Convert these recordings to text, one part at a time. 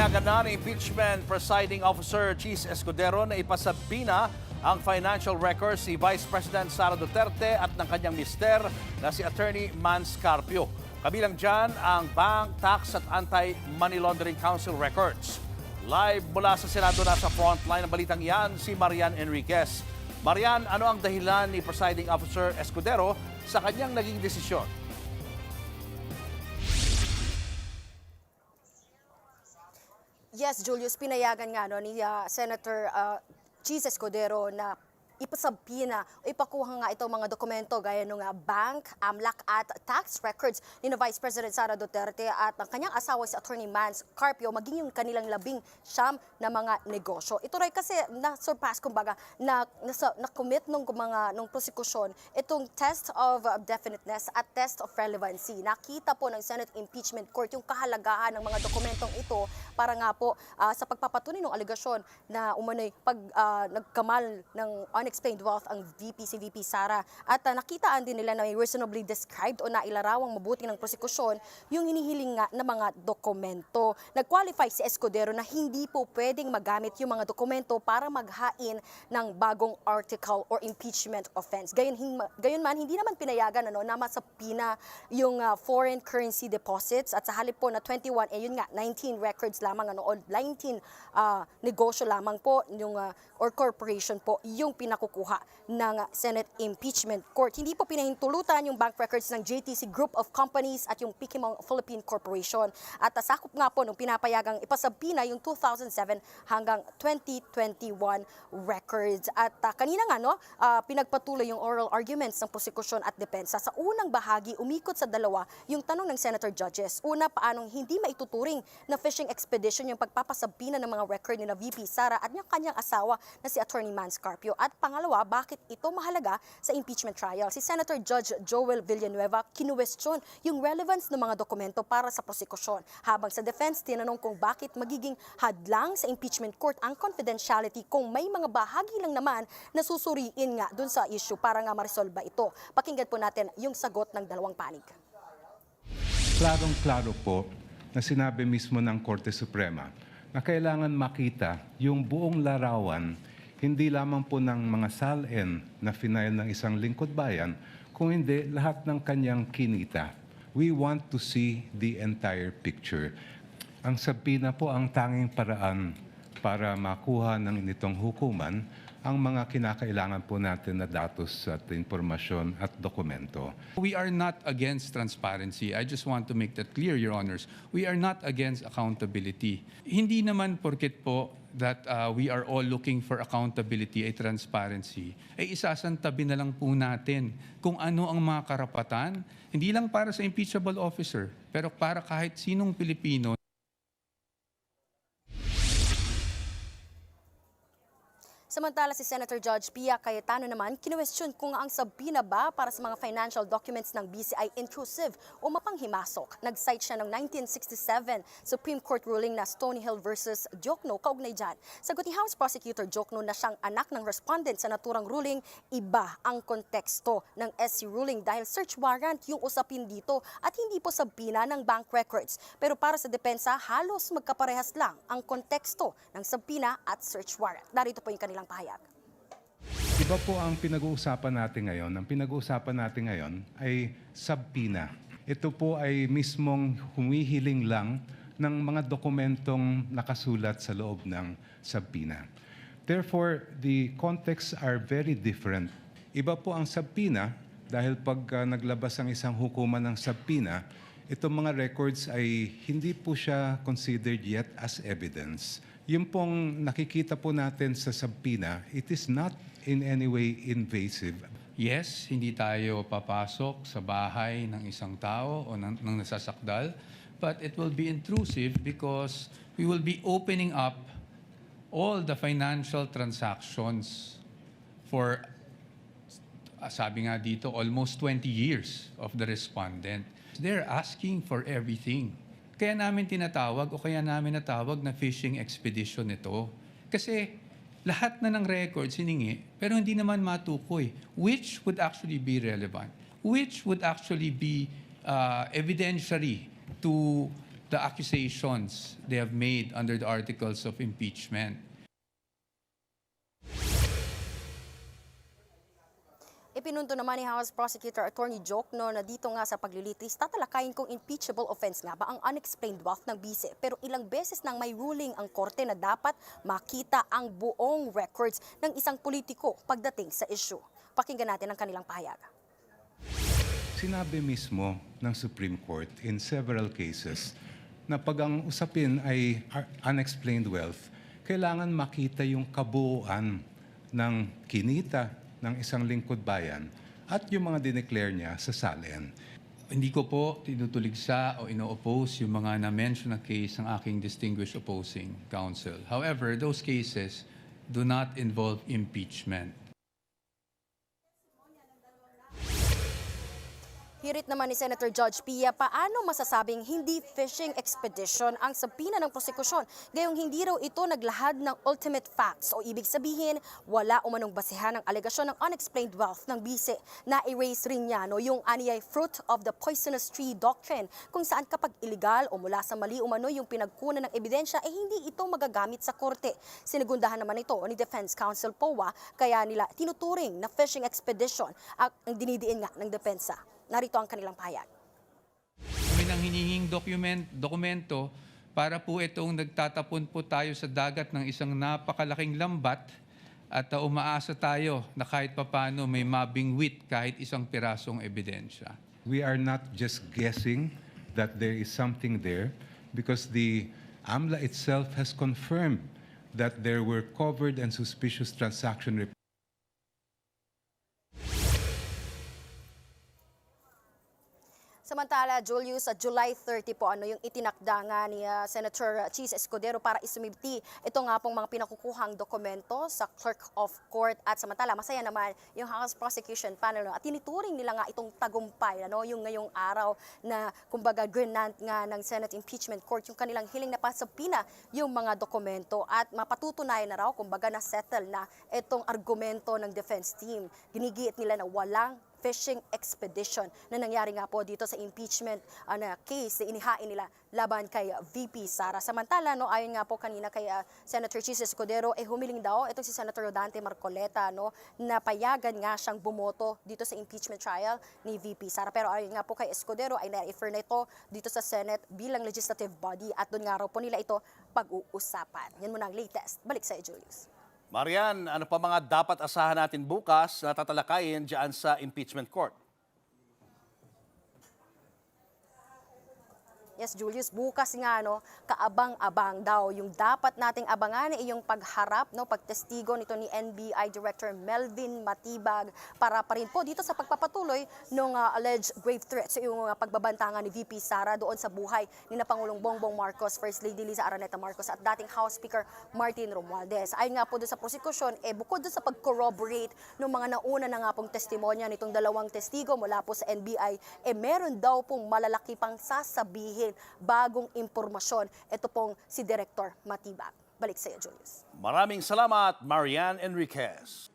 Pinayagan na ni Impeachment Presiding Officer Cheese Escudero na ipasabina ang financial records ni Vice President Sara Duterte at ng kanyang mister na si Attorney Mans Carpio. Kabilang dyan ang Bank, Tax at Anti-Money Laundering Council records. Live mula sa Senado na sa frontline ng balitang yan si Marian Enriquez. Marian, ano ang dahilan ni Presiding Officer Escudero sa kanyang naging desisyon? Yes, Julius, pinayagan nga ni Senator Cheese Escudero na ipasabina o ipakuha nga itong mga dokumento gaya ng bank, AMLAC at tax records ni Vice President Sara Duterte at ang kanyang asawa si Attorney Mans Carpio maging yung kanilang 19 na mga negosyo. Ito rin kasi na-surpass kumbaga na-commit nung prosekusyon itong test of definiteness at test of relevancy. Nakita po ng Senate Impeachment Court yung kahalagahan ng mga dokumentong ito para nga po sa pagpapatunay ng aligasyon na umano'y nagkamal ng unexplained wealth ang si VP Sara. At nakitaan din nila na may reasonably described o nailarawang mabuti ng prosekusyon yung hinihiling nga na mga dokumento. Nag-qualify si Escudero na hindi po pwedeng magamit yung mga dokumento para maghain ng bagong article or impeachment offense. Gayon man, hindi naman pinayagan na masapina yung foreign currency deposits at sa halip po na 21, yun nga, 19 records lamang o 19 negosyo lamang po yung, or corporation po yung pinakukuha ng Senate Impeachment Court. Hindi po pinahintulutan yung bank records ng JTC Group of Companies at yung Pikimong Philippine Corporation. At sakop nga po nung pinapayagang ipasabina yung 2007 hanggang 2021 records. At kanina nga pinagpatuloy yung oral arguments ng prosekusyon at depensa. Sa unang bahagi, umikot sa dalawa yung tanong ng Senator Judges. Una, paanong hindi maituturing na fishing expedition yung pagpapasabina ng mga record ni na VP Sara at yung kanyang asawa na si Attorney Mans Carpio. At pangalawa, bakit ito mahalaga sa impeachment trial? Si Senator Judge Joel Villanueva kinuwestiyon yung relevance ng mga dokumento para sa prosekusyon. Habang sa defense, tinanong kung bakit magiging hadlang sa impeachment court ang confidentiality kung may mga bahagi lang naman na susuriin nga dun sa issue para nga maresolba ito. Pakinggan po natin yung sagot ng dalawang panig. Klarong-klaro po na sinabi mismo ng Korte Suprema na kailangan makita yung buong larawan hindi lamang po ng mga SALN na final ng isang lingkod bayan, kung hindi lahat ng kanyang kinita. We want to see the entire picture. Ang sabina po ang tanging paraan para makuha ng nitong hukuman ang mga kinakailangan po natin na datos at informasyon at dokumento. We are not against transparency. I just want to make that clear, Your Honors. We are not against accountability. Hindi naman porket po that we are all looking for accountability ay transparency, ay isasantabi na lang po natin kung ano ang mga karapatan, hindi lang para sa impeachable officer, pero para kahit sinong Pilipino. Samantala si Senator Judge Pia Cayetano naman, kinuwestiyon kung ang sabina ba para sa mga financial documents ng BCI intrusive o mapanghimasok. Nag-cite siya ng 1967 Supreme Court ruling na Stonehill versus Diokno kaugnay dyan. Sagot ni House Prosecutor Diokno na siyang anak ng respondent sa naturang ruling, iba ang konteksto ng SC ruling dahil search warrant yung usapin dito at hindi po sabina ng bank records. Pero para sa depensa, halos magkaparehas lang ang konteksto ng sabina at search warrant. Narito po yung kanilang pahayag. Iba po ang pinag-uusapan natin ngayon. Ang pinag-uusapan natin ngayon ay sabina. Ito po ay mismong humihiling lang ng mga dokumentong nakasulat sa loob ng sabina. Therefore, the contexts are very different. Iba po ang sabina dahil pag naglabas ang isang hukuman ng sabina, itong mga records ay hindi po siya considered yet as evidence. Yung pong nakikita po natin sa sabina, it is not in any way invasive. Yes, hindi tayo papasok sa bahay ng isang tao o ng nasasakdal, but it will be intrusive because we will be opening up all the financial transactions for, sabi nga dito, almost 20 years of the respondent. They're asking for everything. Kaya namin tinatawag o kaya namin natawag na fishing expedition ito. Kasi lahat na ng records hiningi, pero hindi naman matukoy which would actually be relevant, which would actually be evidentiary to the accusations they have made under the articles of impeachment. Ipinunto naman ni House Prosecutor Attorney Jokno na dito nga sa paglilitis, tatalakayin kung impeachable offense nga ba ang unexplained wealth ng bise. Pero ilang beses nang may ruling ang korte na dapat makita ang buong records ng isang politiko pagdating sa issue. Pakinggan natin ang kanilang pahayag. Sinabi mismo ng Supreme Court in several cases na pag ang usapin ay unexplained wealth, kailangan makita yung kabuuan ng kinita ng isang lingkod bayan at yung mga dineclare niya sa SALN. Hindi ko po tinutuligsa o ino-oppose yung mga na-mention na case ng aking distinguished opposing counsel. However, those cases do not involve impeachment. Hirit naman ni Senator Judge Pia, paano masasabing hindi fishing expedition ang sabina ng prosekusyon? Gayong hindi raw ito naglahad ng ultimate facts o ibig sabihin wala umanong basehan ng alegasyon ng unexplained wealth ng bise. Na-erase rin niya yung aniyay fruit of the poisonous tree doctrine kung saan kapag illegal o mula sa mali umano yung pinagkunan ng ebidensya hindi ito magagamit sa korte. Sinigundahan naman ito ni Defense Counsel POA kaya nila tinuturing na fishing expedition ang dinidiin nga ng depensa. Narito ang kanilang pahayag. Kami nang hinihing dokumento para po itong nagtatapon po tayo sa dagat ng isang napakalaking lambat at umaasa tayo na kahit papano may mabingwit kahit isang pirasong ebidensya. We are not just guessing that there is something there because the AMLA itself has confirmed that there were covered and suspicious transaction reports. Samantala, Julius, sa July 30 po yung itinakda nga ni Senator Chis Escudero para isumibti ito nga pong mga pinakukuhang dokumento sa Clerk of Court. At samantala, masaya naman yung House Prosecution Panel at tinituring nila nga itong tagumpay, yung ngayong araw na kumbaga grant nga ng Senate Impeachment Court yung kanilang hiling na pasapina yung mga dokumento at mapatutunayan na raw kumbaga na settle na itong argumento ng defense team. Ginigiit nila na walang fishing expedition na nangyari nga po dito sa impeachment na case na inihain nila laban kay VP Sara. Samantala, ayon nga po kanina kay Senator Chis Escudero, humiling daw itong si Senator Rodante Marcoleta na payagan nga siyang bumoto dito sa impeachment trial ni VP Sara. Pero ayon nga po kay Escudero ay na-refer na ito dito sa Senate bilang legislative body at doon nga raw po nila ito pag-uusapan. Yan muna ang latest. Balik sa Julius. Marian, ano pa mga dapat asahan natin bukas na tatalakayin dyan sa impeachment court? Yes, Julius, bukas nga kaabang-abang daw yung dapat nating abangan ay yung pagharap, pagtestigo nito ni NBI Director Melvin Matibag para pa rin po dito sa pagpapatuloy ng alleged grave threats, yung pagbabantangan ni VP Sara doon sa buhay ni na Pangulong Bongbong Marcos, First Lady Liza Araneta Marcos at dating House Speaker Martin Romualdez. Ayon nga po doon sa prosekusyon, bukod doon sa pag-corroborate ng mga nauna na nga pong testimonya nitong dalawang testigo mula po sa NBI, meron daw pong malalaki pang sasabihin bagong impormasyon. Ito pong si Director Matibag. Balik sa iyo, Julius. Maraming salamat, Marian Enriquez.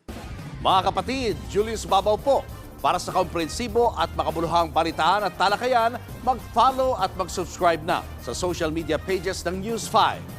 Mga kapatid, Julius Babaw po. Para sa komprehensibo at makabuluhang balitaan at talakayan, mag-follow at mag-subscribe na sa social media pages ng News 5.